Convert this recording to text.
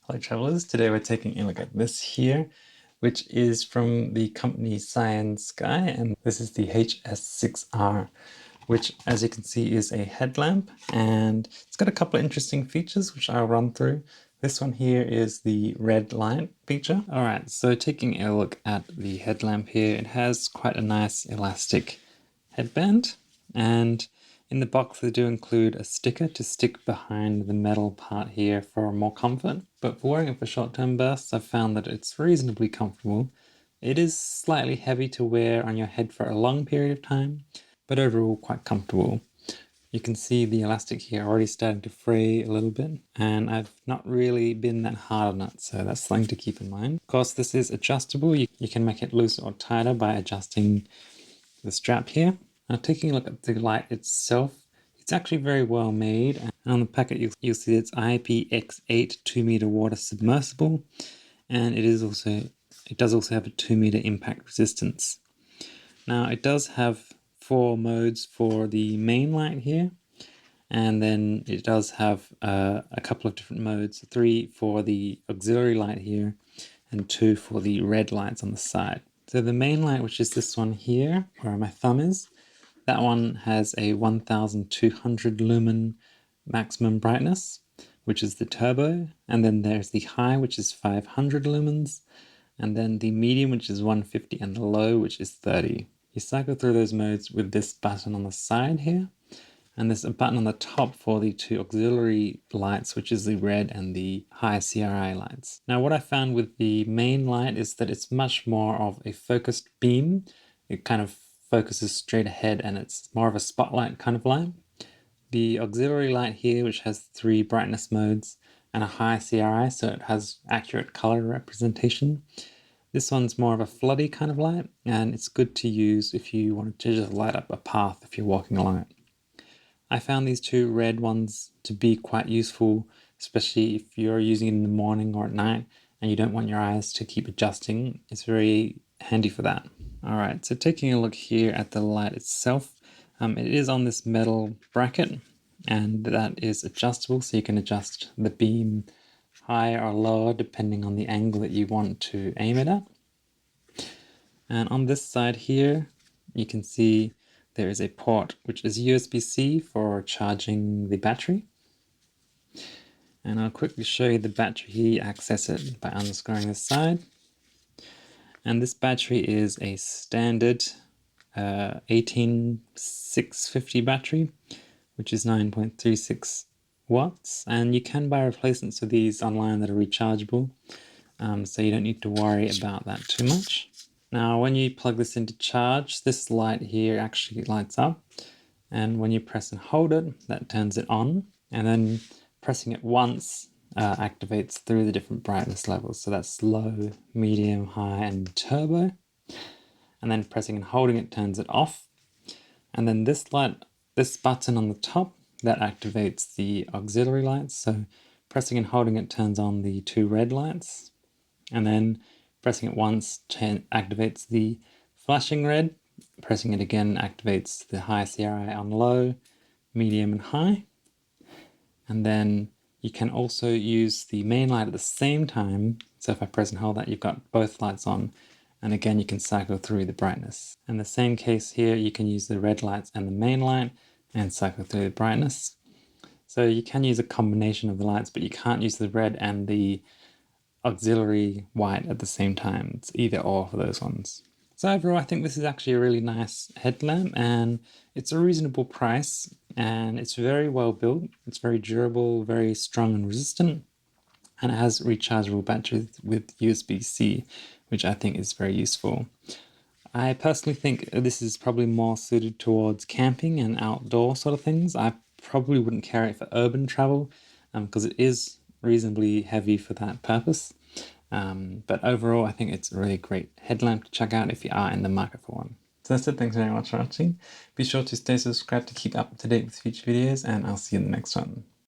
Hello travelers, today we're taking a look at this here, which is from the company Cyansky, and this is the HS6R, which as you can see is a headlamp, and it's got a couple of interesting features which I'll run through. This one here is the red light feature. Alright, so taking a look at the headlamp here, it has quite a nice elastic headband, and in the box they do include a sticker to stick behind the metal part here for more comfort, but for wearing it for short-term bursts I've found that it's reasonably comfortable. It is slightly heavy to wear on your head for a long period of time, but overall quite comfortable. You can see the elastic here already starting to fray a little bit, and I've not really been that hard on it, so that's something to keep in mind. Of course, this is adjustable. You can make it looser or tighter by adjusting the strap here. Now taking a look at the light itself, it's actually very well made. And on the packet you'll see it's IPX8 2-meter water submersible, and it does also have a 2-meter impact resistance. Now it does have 4 modes for the main light here, and then it does have a couple of different modes, 3 for the auxiliary light here and 2 for the red lights on the side. So the main light, which is this one here, where my thumb is, that one has a 1200 lumen maximum brightness, which is the turbo, and then there's the high, which is 500 lumens, and then the medium, which is 150, and the low, which is 30. You cycle through those modes with this button on the side here, and there's a button on the top for the 2 auxiliary lights, which is the red and the high CRI lights. Now what I found with the main light is that it's much more of a focused beam. It kind of focuses straight ahead and it's more of a spotlight kind of light. The auxiliary light here, which has 3 brightness modes and a high CRI, so it has accurate color representation. This one's more of a floody kind of light, and it's good to use if you wanted to just light up a path if you're walking along it. I found these 2 red ones to be quite useful, especially if you're using it in the morning or at night and you don't want your eyes to keep adjusting. It's very handy for that. Alright, so taking a look here at the light itself, it is on this metal bracket, and that is adjustable, so you can adjust the beam higher or lower depending on the angle that you want to aim it at. And on this side here, you can see there is a port which is USB-C for charging the battery. And I'll quickly show you the battery here. You access it by unscrewing this side. And this battery is a standard 18650 battery, which is 9.36 watts. And you can buy replacements of these online that are rechargeable, so you don't need to worry about that too much. Now when you plug this into charge, this light here actually lights up, and when you press and hold it, that turns it on, and then pressing it once activates through the different brightness levels. So that's low, medium, high, and turbo. And then pressing and holding it turns it off. And then this light, this button on the top, that activates the auxiliary lights. So pressing and holding it turns on the 2 red lights, and then pressing it once activates the flashing red. Pressing it again activates the high CRI on low, medium, and high. And then you can also use the main light at the same time. So if I press and hold that, you've got both lights on. And again, you can cycle through the brightness. In the same case here, you can use the red lights and the main light and cycle through the brightness. So you can use a combination of the lights, but you can't use the red and the auxiliary white at the same time. It's either or for those ones. So overall, I think this is actually a really nice headlamp, and it's a reasonable price, and it's very well built. It's very durable, very strong and resistant, and it has rechargeable batteries with USB-C, which I think is very useful. I personally think this is probably more suited towards camping and outdoor sort of things. I probably wouldn't carry it for urban travel because it is reasonably heavy for that purpose. But overall, I think it's a really great headlamp to check out if you are in the market for one. So that's it. Thanks very much for watching. Be sure to stay subscribed to keep up to date with future videos, and I'll see you in the next one.